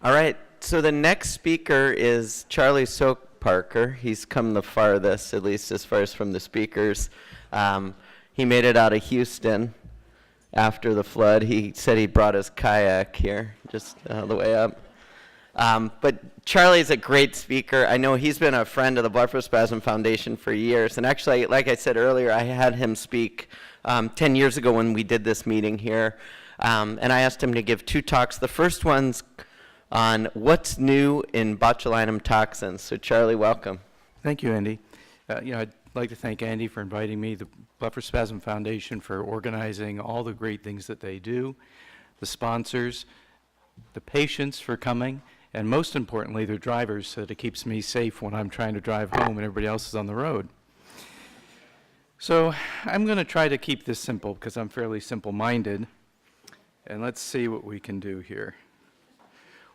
All right, so the next speaker is Charlie Soparkar. He's come the farthest, at least as far as from the speakers. He made it out of Houston after the flood. He said he brought his kayak here, just the way up. But Charlie's a great speaker. I know he's been a friend of the Blood Flow Spasm Foundation for years. And actually, like I said earlier, I had him speak 10 years ago when we did this meeting here. And I asked him to give 2 talks. The first one's on what's new in botulinum toxins. So Charlie, welcome. Thank you, Andy. I'd like to thank Andy for inviting me, the Blood Flow Spasm Foundation for organizing all the great things that they do, the sponsors, the patients for coming, and most importantly, the drivers, so that it keeps me safe when I'm trying to drive home and everybody else is on the road. So I'm going to try to keep this simple because I'm fairly simple-minded, and let's see what we can do here.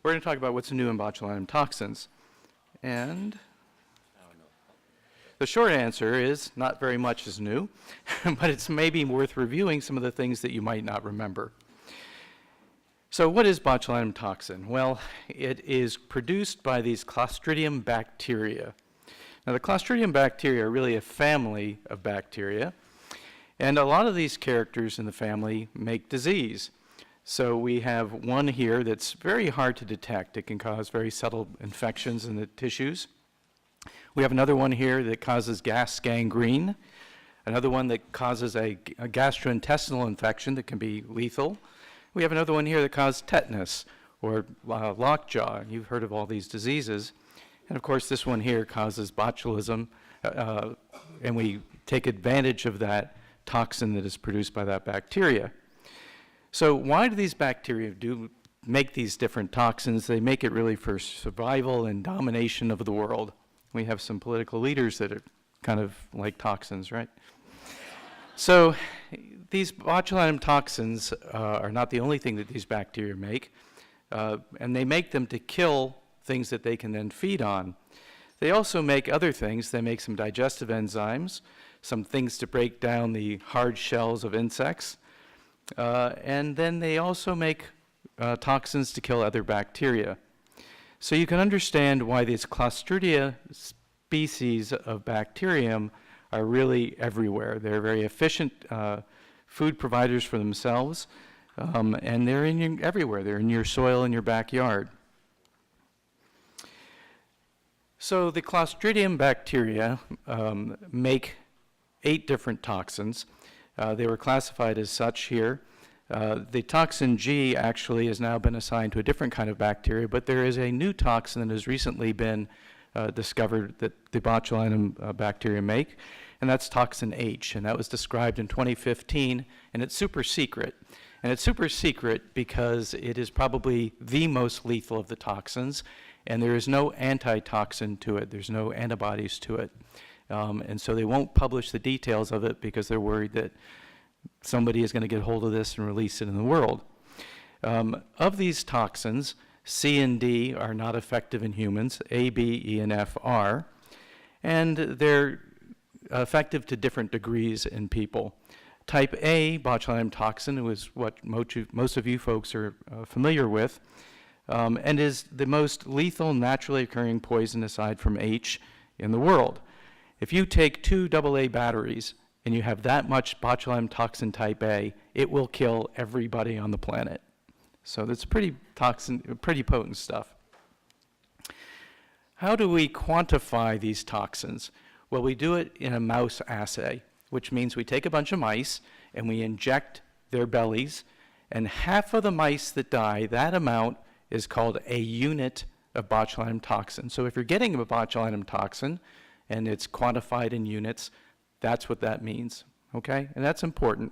We're going to talk about what's new in botulinum toxins. And the short answer is not very much is new, but it's maybe worth reviewing some of the things that you might not remember. So what is botulinum toxin? Well, it is produced by these Clostridium bacteria. Now, the Clostridium bacteria are really a family of bacteria, and a lot of these characters in the family make disease. So we have one here that's very hard to detect. It can cause very subtle infections in the tissues. We have another one here that causes gas gangrene, another one that causes a gastrointestinal infection that can be lethal. We have another one here that causes tetanus or lockjaw. You've heard of all these diseases. And of course, this one here causes botulism, and we take advantage of that toxin that is produced by that bacteria. So why do these bacteria make these different toxins? They make it really for survival and domination of the world. We have some political leaders that are kind of like toxins, right? So these botulinum toxins are not the only thing that these bacteria make, and they make them to kill things that they can then feed on. They also make other things. They make some digestive enzymes, some things to break down the hard shells of insects, and then they also make toxins to kill other bacteria. So you can understand why these Clostridia species of bacterium are really everywhere. They're very efficient food providers for themselves, and they're everywhere. They're in your soil in your backyard. So the Clostridium bacteria make 8 different toxins. They were classified as such here. The toxin G actually has now been assigned to a different kind of bacteria, but there is a new toxin that has recently been discovered that the botulinum bacteria make, and that's toxin H, and that was described in 2015, and it's super secret. And it's super secret because it is probably the most lethal of the toxins, and there is no antitoxin to it. There's no antibodies to it. And so they won't publish the details of it because they're worried that somebody is going to get hold of this and release it in the world. Of these toxins, C and D are not effective in humans. A, B, E, and F are. And they're effective to different degrees in people. Type A botulinum toxin was what most of you folks are familiar with, and is the most lethal naturally occurring poison aside from H in the world. If you take 2 AA batteries and you have that much botulinum toxin type A, it will kill everybody on the planet. So that's pretty potent stuff. How do we quantify these toxins? Well, we do it in a mouse assay, which means we take a bunch of mice and we inject their bellies, and half of the mice that die, that amount is called a unit of botulinum toxin. So if you're getting a botulinum toxin and it's quantified in units, that's what that means, okay? And that's important.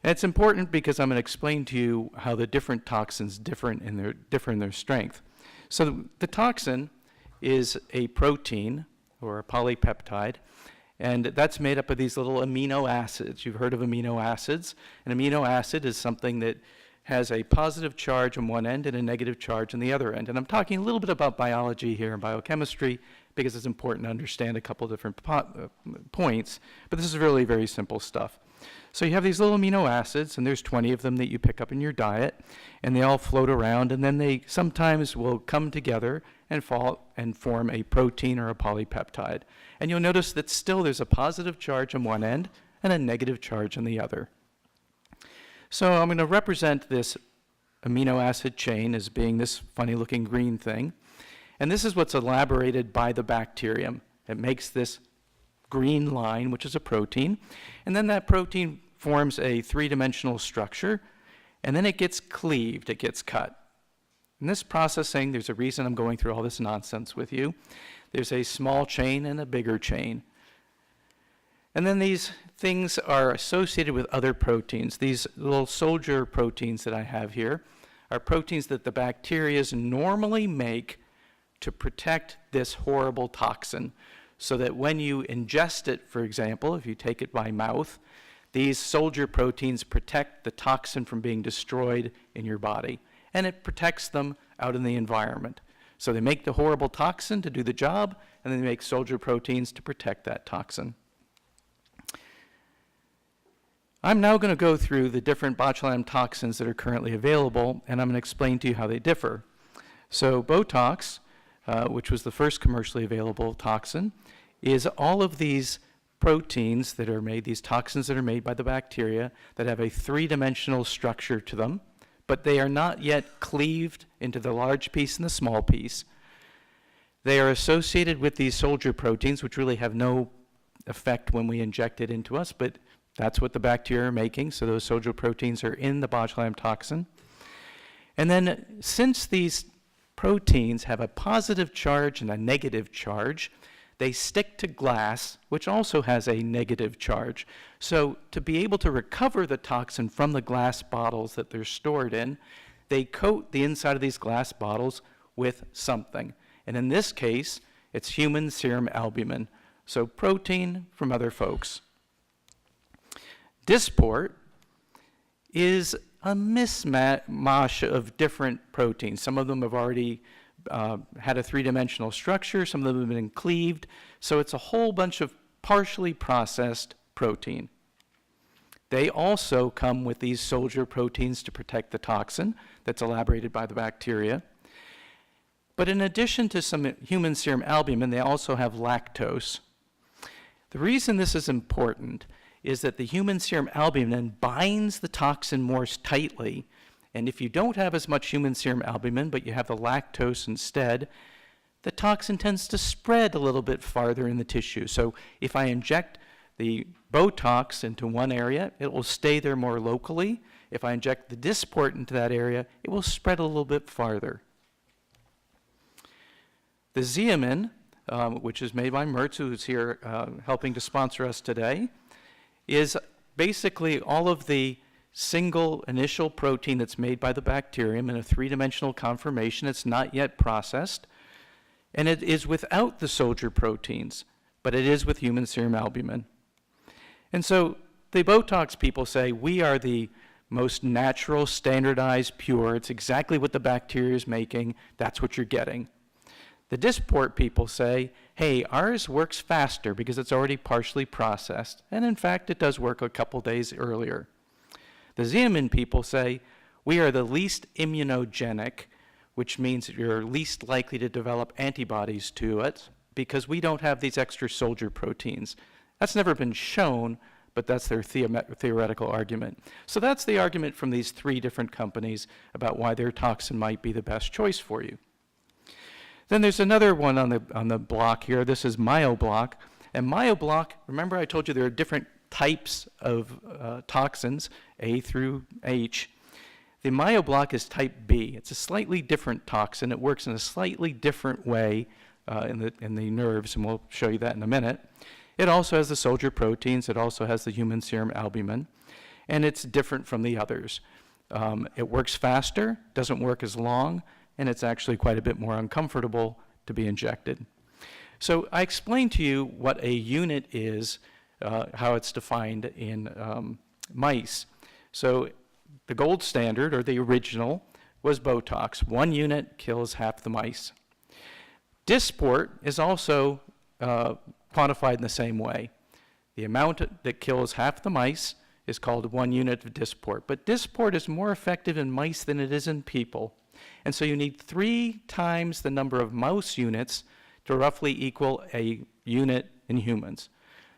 And it's important because I'm going to explain to you how the different toxins differ in their strength. So the toxin is a protein or a polypeptide, and that's made up of these little amino acids. You've heard of amino acids. An amino acid is something that has a positive charge on one end and a negative charge on the other end. And I'm talking a little bit about biology here and biochemistry because it's important to understand a couple different points, but this is really very simple stuff. So you have these little amino acids, and there's 20 of them that you pick up in your diet, and they all float around, and then they sometimes will come together and form a protein or a polypeptide. And you'll notice that still there's a positive charge on one end and a negative charge on the other. So I'm going to represent this amino acid chain as being this funny looking green thing. And this is what's elaborated by the bacterium. It makes this green line, which is a protein. And then that protein forms a three-dimensional structure. And then it gets cleaved, it gets cut. In this processing, there's a reason I'm going through all this nonsense with you. There's a small chain and a bigger chain. And then these things are associated with other proteins. These little soldier proteins that I have here are proteins that the bacteria normally make to protect this horrible toxin, so that when you ingest it, for example, if you take it by mouth, these soldier proteins protect the toxin from being destroyed in your body, and it protects them out in the environment. So they make the horrible toxin to do the job, and then they make soldier proteins to protect that toxin. I'm now going to go through the different botulinum toxins that are currently available, and I'm going to explain to you how they differ. So Botox, which was the first commercially available toxin, is all of these proteins that are made, these toxins that are made by the bacteria that have a three-dimensional structure to them, but they are not yet cleaved into the large piece and the small piece. They are associated with these soldier proteins, which really have no effect when we inject it into us, but that's what the bacteria are making, so those soldier proteins are in the botulinum toxin. And then since these proteins have a positive charge and a negative charge, they stick to glass, which also has a negative charge. So to be able to recover the toxin from the glass bottles that they're stored in, they coat the inside of these glass bottles with something. And in this case, it's human serum albumin, so protein from other folks. Dysport is a mishmash of different proteins. Some of them have already had a three-dimensional structure, some of them have been cleaved, so it's a whole bunch of partially processed protein. They also come with these soldier proteins to protect the toxin that's elaborated by the bacteria. But in addition to some human serum albumin, they also have lactose. The reason this is important is that the human serum albumin binds the toxin more tightly, and if you don't have as much human serum albumin, but you have the lactose instead, the toxin tends to spread a little bit farther in the tissue. So if I inject the Botox into one area, it will stay there more locally. If I inject the Dysport into that area, it will spread a little bit farther. The Xeomin, which is made by Mertz, who's here helping to sponsor us today, is basically all of the single initial protein that's made by the bacterium in a three-dimensional conformation. It's not yet processed, and it is without the soldier proteins, but it is with human serum albumin. And so the Botox people say, we are the most natural, standardized, pure. It's exactly what the bacteria is making. That's what you're getting. The Dysport people say, hey, ours works faster because it's already partially processed. And in fact, it does work a couple days earlier. The Xeomin people say, we are the least immunogenic, which means that you're least likely to develop antibodies to it because we don't have these extra soldier proteins. That's never been shown, but that's their theoretical argument. So that's the argument from these three different companies about why their toxin might be the best choice for you. Then there's another one on the block here. This is myoblock. And myoblock, remember I told you there are different types of toxins, A through H. The myoblock is type B. It's a slightly different toxin. It works in a slightly different way in the nerves, and we'll show you that in a minute. It also has the soldier proteins. It also has the human serum albumin. And it's different from the others. It works faster, doesn't work as long, and it's actually quite a bit more uncomfortable to be injected. So I explained to you what a unit is, how it's defined in mice. So the gold standard, or the original, was Botox. 1 unit kills half the mice. Dysport is also quantified in the same way. The amount that kills half the mice is called 1 unit of Dysport. But Dysport is more effective in mice than it is in people. And so you need 3 times the number of mouse units to roughly equal a unit in humans.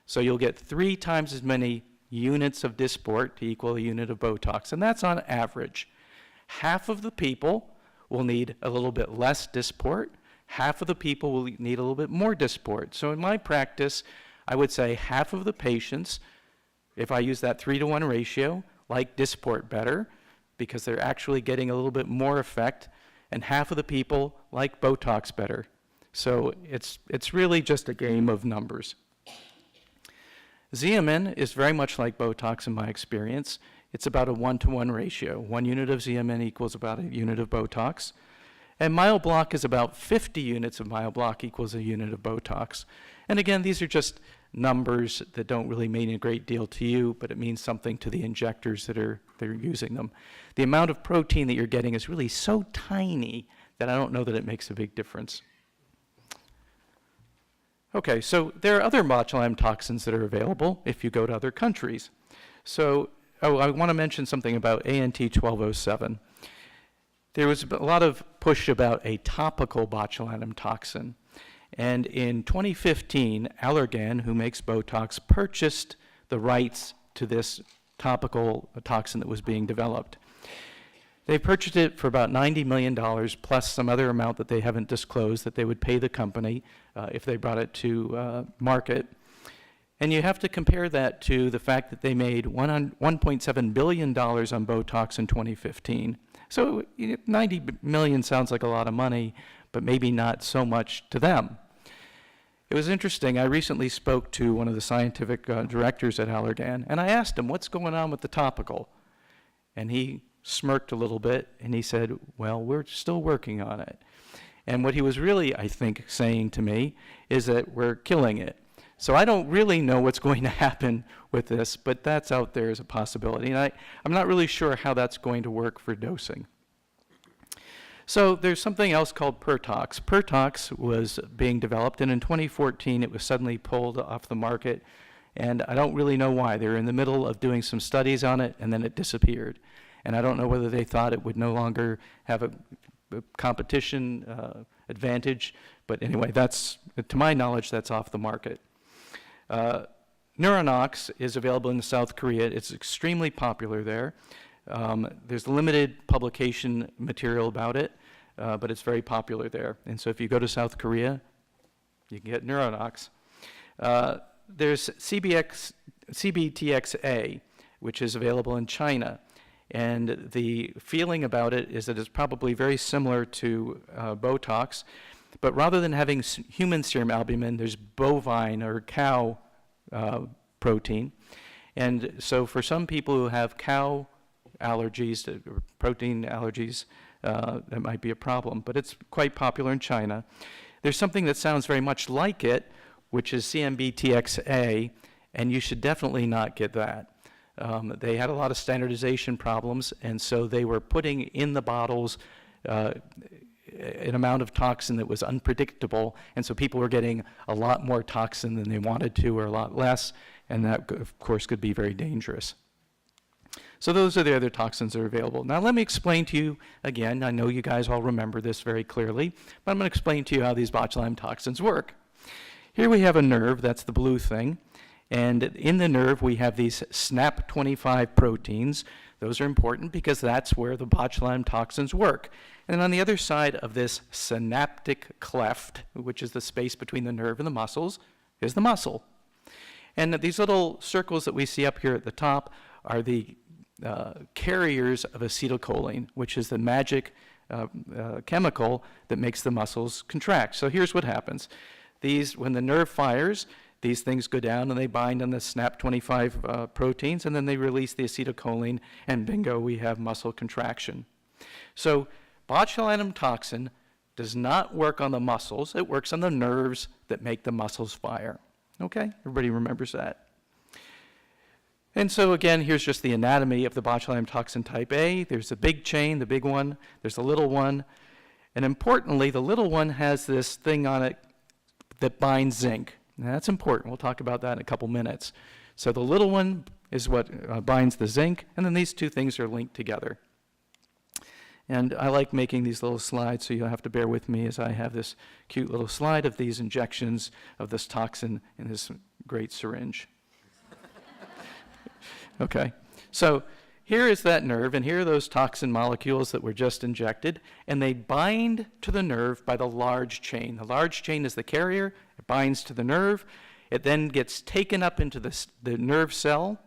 So you'll get 3 times as many units of Dysport to equal a unit of Botox, and that's on average. Half of the people will need a little bit less Dysport, half of the people will need a little bit more Dysport. So in my practice, I would say half of the patients, if I use that 3-to-1 ratio, like Dysport better, because they're actually getting a little bit more effect, and half of the people like Botox better. So it's really just a game of numbers. Xeomin is very much like Botox in my experience. It's about a 1-to-1 ratio. 1 unit of Xeomin equals about a unit of Botox. And MyoBlock is about 50 units of MyoBlock equals a unit of Botox. And again, these are just numbers that don't really mean a great deal to you, but it means something to the injectors that are using them. The amount of protein that you're getting is really so tiny that I don't know that it makes a big difference. Okay, so there are other botulinum toxins that are available if you go to other countries. So, I want to mention something about ANT-1207. There was a lot of push about a topical botulinum toxin. And in 2015, Allergan, who makes Botox, purchased the rights to this topical toxin that was being developed. They purchased it for about $90 million plus some other amount that they haven't disclosed that they would pay the company if they brought it to market. And you have to compare that to the fact that they made $1.7 billion on Botox in 2015. So 90 million sounds like a lot of money, but maybe not so much to them. It was interesting. I recently spoke to one of the scientific directors at Allergan, and I asked him, what's going on with the topical? And he smirked a little bit, and he said, well, we're still working on it. And what he was really, I think, saying to me is that we're killing it. So I don't really know what's going to happen with this, but that's out there as a possibility. And I'm not really sure how that's going to work for dosing. So there's something else called Pertox. Pertox was being developed, and in 2014 it was suddenly pulled off the market, and I don't really know why. They were in the middle of doing some studies on it, and then it disappeared. And I don't know whether they thought it would no longer have a competition advantage, but anyway, that's, to my knowledge, that's off the market. Neuronox is available in South Korea. It's extremely popular there. There's limited publication material about it, but it's very popular there. And so if you go to South Korea, you can get Neuronox. There's CBTXA, which is available in China. And the feeling about it is that it's probably very similar to Botox, but rather than having human serum albumin, there's bovine or cow protein. And so for some people who have cow allergies, or protein allergies, that might be a problem, but it's quite popular in China. There's something that sounds very much like it, which is CMBTXA, and you should definitely not get that. They had a lot of standardization problems, and so they were putting in the bottles an amount of toxin that was unpredictable, and so people were getting a lot more toxin than they wanted to, or a lot less, and that, of course, could be very dangerous. So those are the other toxins that are available. Now let me explain to you, again, I know you guys all remember this very clearly, but I'm going to explain to you how these botulinum toxins work. Here we have a nerve, that's the blue thing, and in the nerve we have these SNAP25 proteins. Those are important because that's where the botulinum toxins work. And on the other side of this synaptic cleft, which is the space between the nerve and the muscles, is the muscle. And these little circles that we see up here at the top are the carriers of acetylcholine, which is the magic chemical that makes the muscles contract. So here's what happens. When the nerve fires, these things go down and they bind on the SNAP25 proteins, and then they release the acetylcholine, and bingo, we have muscle contraction. So botulinum toxin does not work on the muscles, it works on the nerves that make the muscles fire. Okay, everybody remembers that. And so again, here's just the anatomy of the botulinum toxin type A. There's the big chain, the big one, there's the little one, and importantly, the little one has this thing on it that binds zinc. Now, that's important. We'll talk about that in a couple minutes. So the little one is what binds the zinc, and then these two things are linked together. And I like making these little slides, so you'll have to bear with me as I have this cute little slide of these injections of this toxin in this great syringe. Okay, so here is that nerve, and here are those toxin molecules that were just injected, and they bind to the nerve by the large chain. The large chain is the carrier. It binds to the nerve. It then gets taken up into the nerve cell,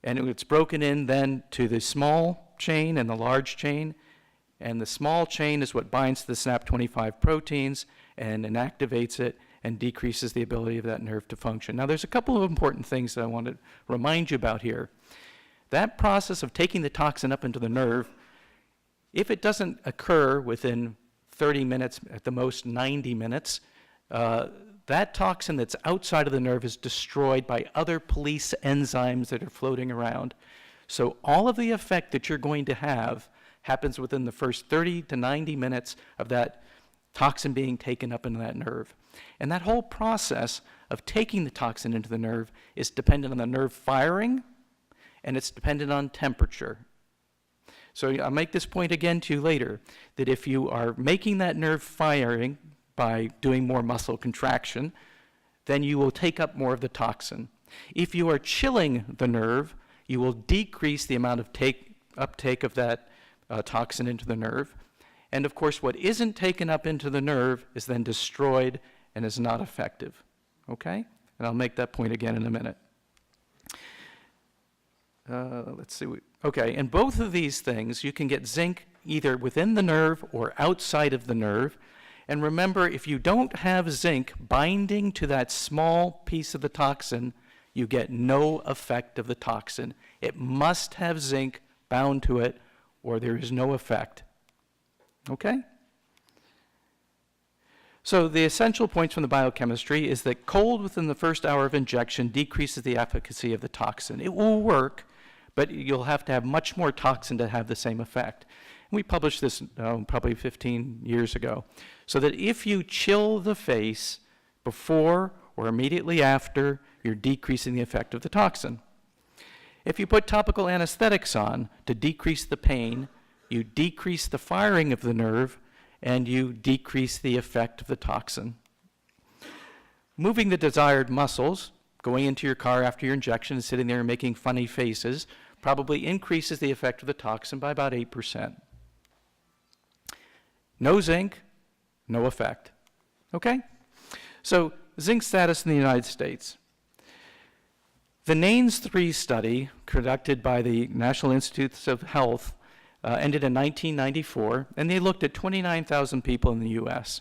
and it's broken in then to the small chain and the large chain, and the small chain is what binds to the SNAP25 proteins and inactivates it and decreases the ability of that nerve to function. Now, there's a couple of important things that I want to remind you about here. That process of taking the toxin up into the nerve, if it doesn't occur within 30 minutes, at the most 90 minutes, that toxin that's outside of the nerve is destroyed by other police enzymes that are floating around. So all of the effect that you're going to have happens within the first 30 to 90 minutes of that toxin being taken up into that nerve. And that whole process of taking the toxin into the nerve is dependent on the nerve firing, and it's dependent on temperature. So I'll make this point again to you later, that if you are making that nerve firing by doing more muscle contraction, then you will take up more of the toxin. If you are chilling the nerve, you will decrease the amount of uptake of that toxin into the nerve. And of course, what isn't taken up into the nerve is then destroyed and is not effective. Okay? And I'll make that point again in a minute. Let's see. Okay, in both of these things, you can get zinc either within the nerve or outside of the nerve. And remember, if you don't have zinc binding to that small piece of the toxin, you get no effect of the toxin. It must have zinc bound to it, or there is no effect. Okay? So the essential points from the biochemistry is that cold within the first hour of injection decreases the efficacy of the toxin. It will work, but you'll have to have much more toxin to have the same effect. And we published this probably 15 years ago. So that if you chill the face before or immediately after, you're decreasing the effect of the toxin. If you put topical anesthetics on to decrease the pain, you decrease the firing of the nerve, and you decrease the effect of the toxin. Moving the desired muscles, going into your car after your injection and sitting there and making funny faces, probably increases the effect of the toxin by about 8%. No zinc, no effect. Okay? So, zinc status in the United States. The NANES 3 study, conducted by the National Institutes of Health, ended in 1994, and they looked at 29,000 people in the US.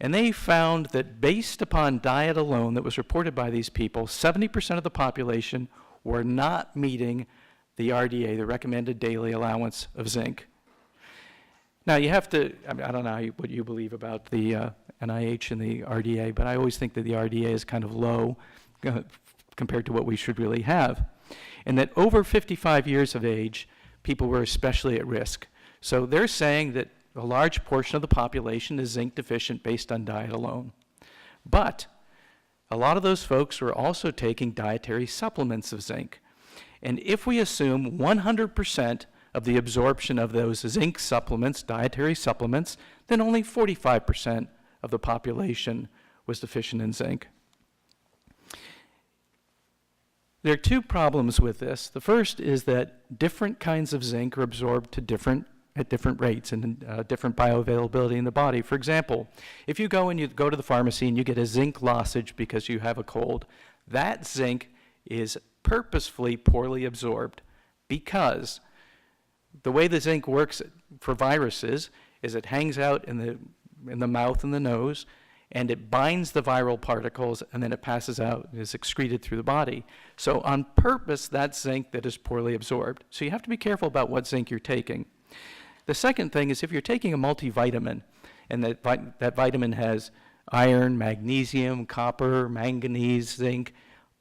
And they found that based upon diet alone that was reported by these people, 70% of the population were not meeting the RDA, the recommended daily allowance of zinc. Now you have to, I don't know what you believe about the NIH and the RDA, but I always think that the RDA is kind of low compared to what we should really have. And that over 55 years of age, people were especially at risk. So they're saying that a large portion of the population is zinc deficient based on diet alone. But a lot of those folks were also taking dietary supplements of zinc. And if we assume 100% of the absorption of those zinc supplements, dietary supplements, then only 45% of the population was deficient in zinc. There are two problems with this. The first is that different kinds of zinc are absorbed at different rates and different bioavailability in the body. For example, if you go to the pharmacy and you get a zinc lozenge because you have a cold, that zinc is purposefully poorly absorbed because the way the zinc works for viruses is it hangs out in the mouth and the nose, and it binds the viral particles, and then it passes out and is excreted through the body. So on purpose, that's zinc that is poorly absorbed. So you have to be careful about what zinc you're taking. The second thing is if you're taking a multivitamin, and that vitamin has iron, magnesium, copper, manganese, zinc,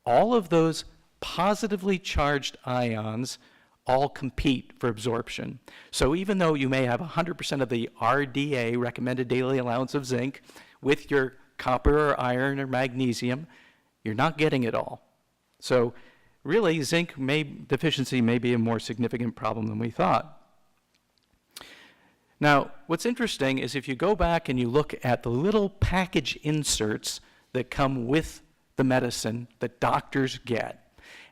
all of those positively charged ions all compete for absorption. So even though you may have 100% of the RDA, recommended daily allowance of zinc, with your copper or iron or magnesium, you're not getting it all. So really zinc deficiency may be a more significant problem than we thought. Now, what's interesting is if you go back and you look at the little package inserts that come with the medicine that doctors get,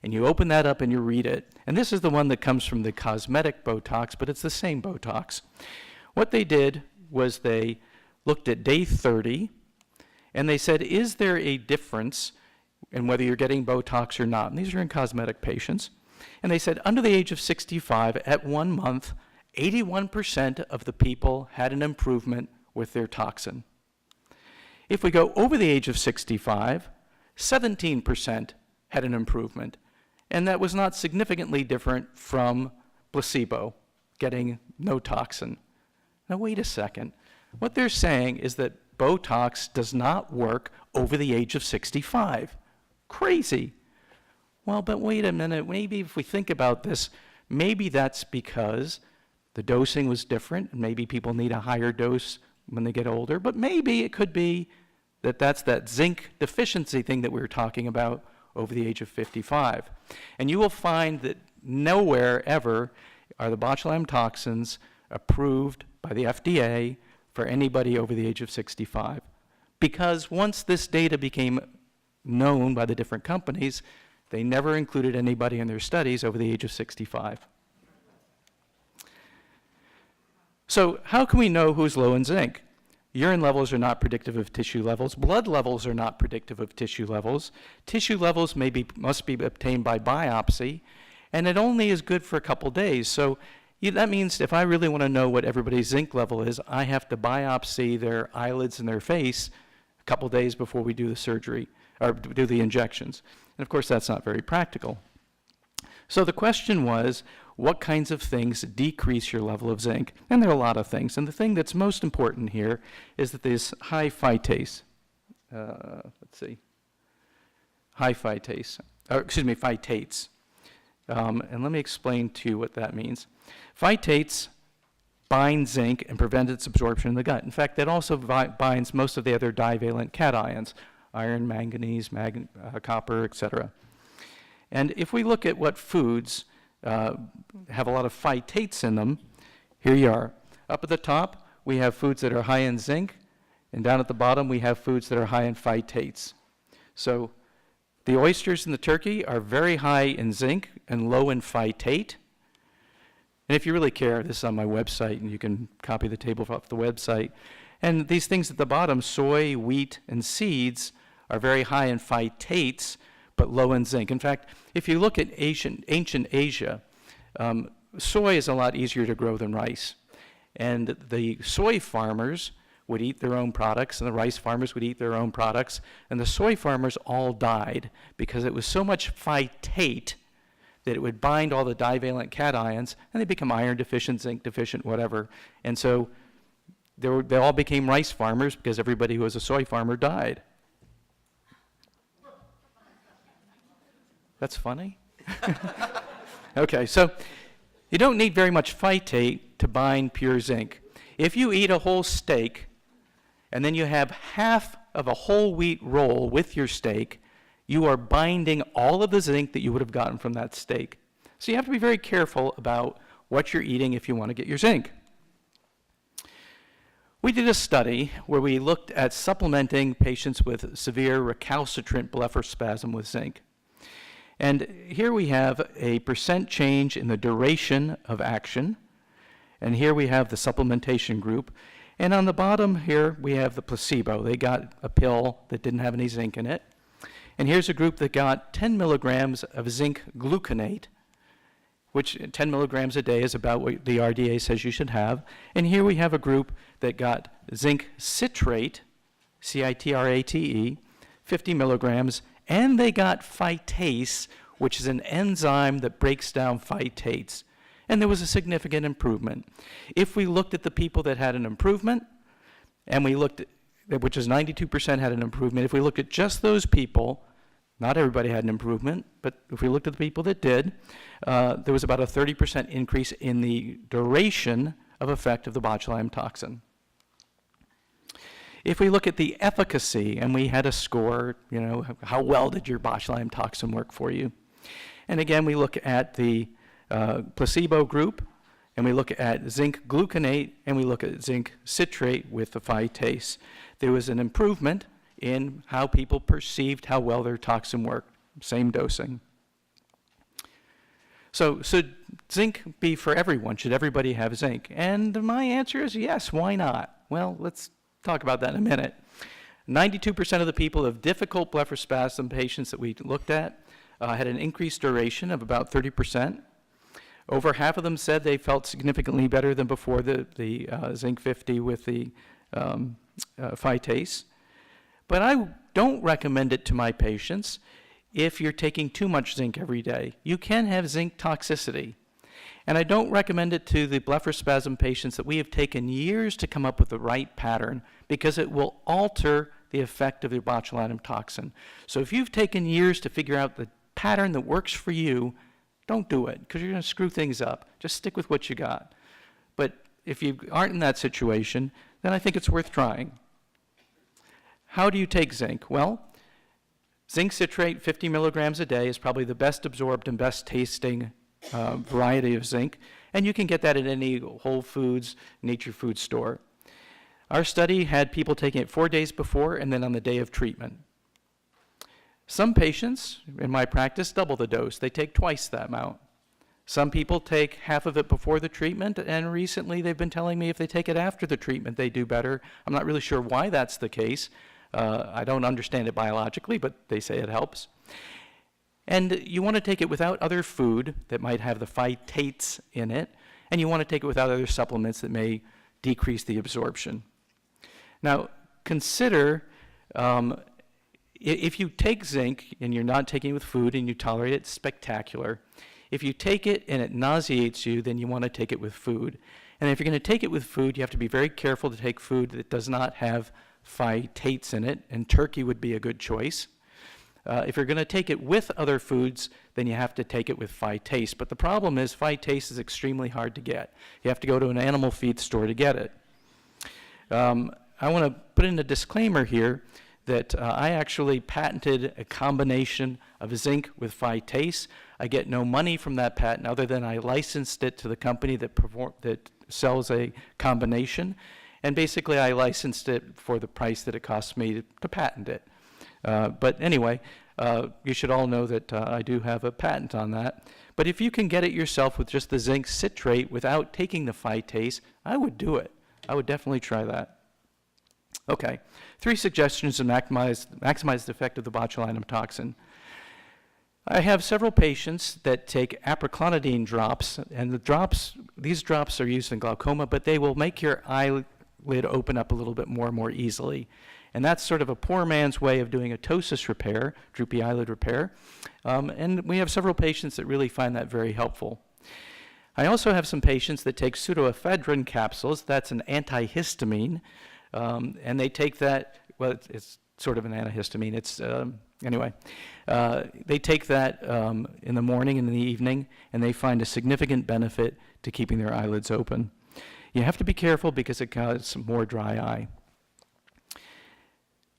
and you open that up and you read it, and this is the one that comes from the cosmetic Botox, but it's the same Botox. What they did was they looked at day 30, and they said, is there a difference in whether you're getting Botox or not? And these are in cosmetic patients. And they said, under the age of 65, at 1 month, 81% of the people had an improvement with their toxin. If we go over the age of 65, 17% had an improvement. And that was not significantly different from placebo, getting no toxin. Now, wait a second. What they're saying is that Botox does not work over the age of 65. Crazy. Well, but wait a minute. Maybe if we think about this, maybe that's because the dosing was different, and maybe people need a higher dose when they get older, but maybe it could be that that's that zinc deficiency thing that we were talking about over the age of 55. And you will find that nowhere ever are the botulinum toxins approved by the FDA for anybody over the age of 65. Because once this data became known by the different companies, they never included anybody in their studies over the age of 65. So how can we know who's low in zinc? Urine levels are not predictive of tissue levels. Blood levels are not predictive of tissue levels. Tissue levels must be obtained by biopsy, and it only is good for a couple days. So that means if I really want to know what everybody's zinc level is, I have to biopsy their eyelids and their face a couple days before we do the surgery, or do the injections. And of course, that's not very practical. So the question was, what kinds of things decrease your level of zinc? And there are a lot of things. And the thing that's most important here is that there's high phytase. High phytase, phytates. And let me explain to you what that means. Phytates bind zinc and prevent its absorption in the gut. In fact, that also binds most of the other divalent cations, iron, manganese, copper, etc. And if we look at what foods have a lot of phytates in them, here you are. Up at the top, we have foods that are high in zinc, and down at the bottom, we have foods that are high in phytates. So the oysters and the turkey are very high in zinc and low in phytate. And if you really care, this is on my website, and you can copy the table off the website. And these things at the bottom, soy, wheat, and seeds, are very high in phytates, but low in zinc. In fact, if you look at ancient Asia, soy is a lot easier to grow than rice. And the soy farmers would eat their own products, and the rice farmers would eat their own products, and the soy farmers all died because it was so much phytate that it would bind all the divalent cations, and they become iron deficient, zinc deficient, whatever. And so they all became rice farmers because everybody who was a soy farmer died. That's funny? Okay, so you don't need very much phytate to bind pure zinc. If you eat a whole steak, and then you have half of a whole wheat roll with your steak, you are binding all of the zinc that you would have gotten from that steak. So you have to be very careful about what you're eating if you want to get your zinc. We did a study where we looked at supplementing patients with severe recalcitrant blepharospasm with zinc. And here we have a % change in the duration of action. And here we have the supplementation group. And on the bottom here, we have the placebo. They got a pill that didn't have any zinc in it. And here's a group that got 10 milligrams of zinc gluconate, which 10 milligrams a day is about what the RDA says you should have. And here we have a group that got zinc citrate, C-I-T-R-A-T-E, 50 milligrams, and they got phytase, which is an enzyme that breaks down phytates. And there was a significant improvement. If we looked at the people that had an improvement, and we looked at, which is 92% had an improvement, if we looked at just those people, not everybody had an improvement, but if we looked at the people that did, there was about a 30% increase in the duration of effect of the botulinum toxin. If we look at the efficacy, and we had a score, how well did your botulinum toxin work for you? And again, we look at the placebo group, and we look at zinc gluconate, and we look at zinc citrate with the phytase. There was an improvement in how people perceived how well their toxin worked, same dosing. So should zinc be for everyone? Should everybody have zinc? And my answer is yes, why not? Well, let's talk about that in a minute. 92% of the people of difficult blepharospasm patients that we looked at had an increased duration of about 30%. Over half of them said they felt significantly better than before the zinc 50 with the phytase. But I don't recommend it to my patients if you're taking too much zinc every day. You can have zinc toxicity. And I don't recommend it to the blepharospasm patients that we have taken years to come up with the right pattern, because it will alter the effect of your botulinum toxin. So if you've taken years to figure out the pattern that works for you, don't do it, because you're going to screw things up. Just stick with what you got. But if you aren't in that situation, then I think it's worth trying. How do you take zinc? Well, zinc citrate, 50 milligrams a day, is probably the best absorbed and best tasting variety of zinc, and you can get that at any Whole Foods, nature food store. Our study had people taking it 4 days before and then on the day of treatment. Some patients, in my practice, double the dose. They take twice that amount. Some people take half of it before the treatment, and recently they've been telling me if they take it after the treatment, they do better. I'm not really sure why that's the case. I don't understand it biologically, but they say it helps. And you want to take it without other food that might have the phytates in it, and you want to take it without other supplements that may decrease the absorption. Now, consider if you take zinc and you're not taking it with food and you tolerate it, it's spectacular. If you take it and it nauseates you, then you want to take it with food. And if you're going to take it with food, you have to be very careful to take food that does not have phytates in it, and turkey would be a good choice. If you're going to take it with other foods, then you have to take it with phytase. But the problem is phytase is extremely hard to get. You have to go to an animal feed store to get it. I want to put in a disclaimer here that I actually patented a combination of zinc with phytase. I get no money from that patent other than I licensed it to the company that sells a combination. And basically I licensed it for the price that it cost me to patent it. But anyway, you should all know that I do have a patent on that. But if you can get it yourself with just the zinc citrate without taking the phytase, I would do it. I would definitely try that. Okay, 3 suggestions to maximize the effect of the botulinum toxin. I have several patients that take aproclonidine drops, and these drops are used in glaucoma, but they will make your eyelid open up a little bit more easily. And that's sort of a poor man's way of doing a ptosis repair, droopy eyelid repair. And we have several patients that really find that very helpful. I also have some patients that take pseudoephedrine capsules. That's an antihistamine. And they take that, well, it's sort of an antihistamine. They take that in the morning and in the evening, and they find a significant benefit to keeping their eyelids open. You have to be careful because it causes more dry eye.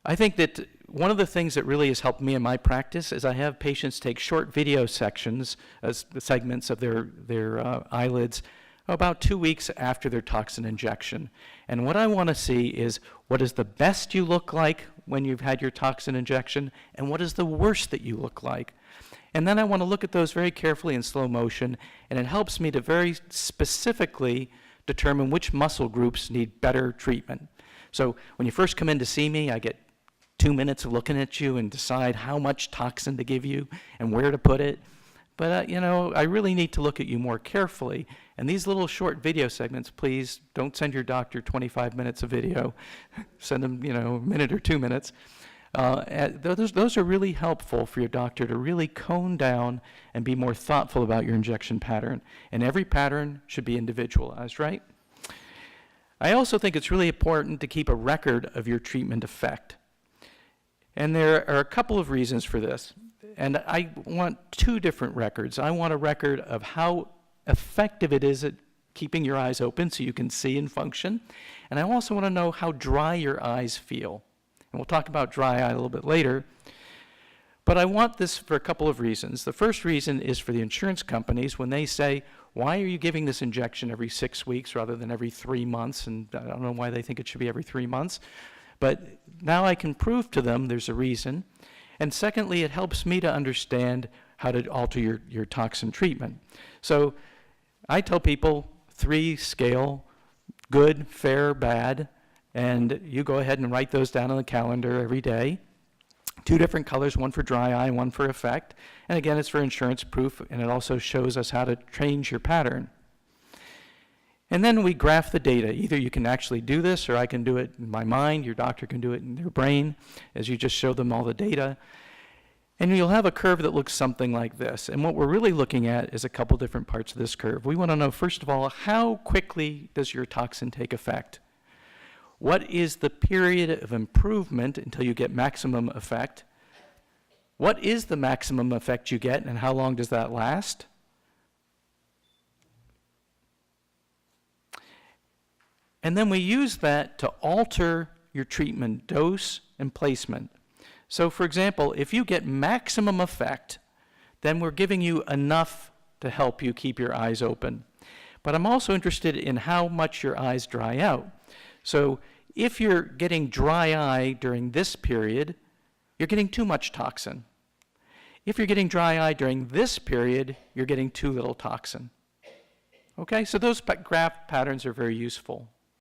I think that one of the things that really has helped me in my practice is I have patients take short video segments of their eyelids about 2 weeks after their toxin injection. And what I want to see is what is the best you look like when you've had your toxin injection, and what is the worst that you look like. And then I want to look at those very carefully in slow motion, and it helps me to very specifically determine which muscle groups need better treatment. So when you first come in to see me, I get 2 minutes of looking at you and decide how much toxin to give you and where to put it. But, I really need to look at you more carefully. And these little short video segments, please don't send your doctor 25 minutes of video. Send them, a minute or 2 minutes. Those are really helpful for your doctor to really cone down and be more thoughtful about your injection pattern. And every pattern should be individualized, right? I also think it's really important to keep a record of your treatment effect. And there are a couple of reasons for this. And I want 2 different records. I want a record of how effective it is at keeping your eyes open so you can see and function. And I also want to know how dry your eyes feel. And we'll talk about dry eye a little bit later. But I want this for a couple of reasons. The first reason is for the insurance companies when they say, why are you giving this injection every 6 weeks rather than every 3 months? And I don't know why they think it should be every 3 months. But now I can prove to them there's a reason. And secondly, it helps me to understand how to alter your toxin treatment. So I tell people 3 scale, good, fair, bad, and you go ahead and write those down on the calendar every day. 2 different colors, one for dry eye, one for effect. And again, it's for insurance proof, and it also shows us how to change your pattern. And then we graph the data. Either you can actually do this, or I can do it in my mind. Your doctor can do it in their brain, as you just show them all the data. And you'll have a curve that looks something like this. And what we're really looking at is a couple different parts of this curve. We want to know, first of all, how quickly does your toxin take effect? What is the period of improvement until you get maximum effect? What is the maximum effect you get, and how long does that last? And then we use that to alter your treatment dose and placement. So for example, if you get maximum effect, then we're giving you enough to help you keep your eyes open. But I'm also interested in how much your eyes dry out. So if you're getting dry eye during this period, you're getting too much toxin. If you're getting dry eye during this period, you're getting too little toxin. Okay, so those graph patterns are very useful.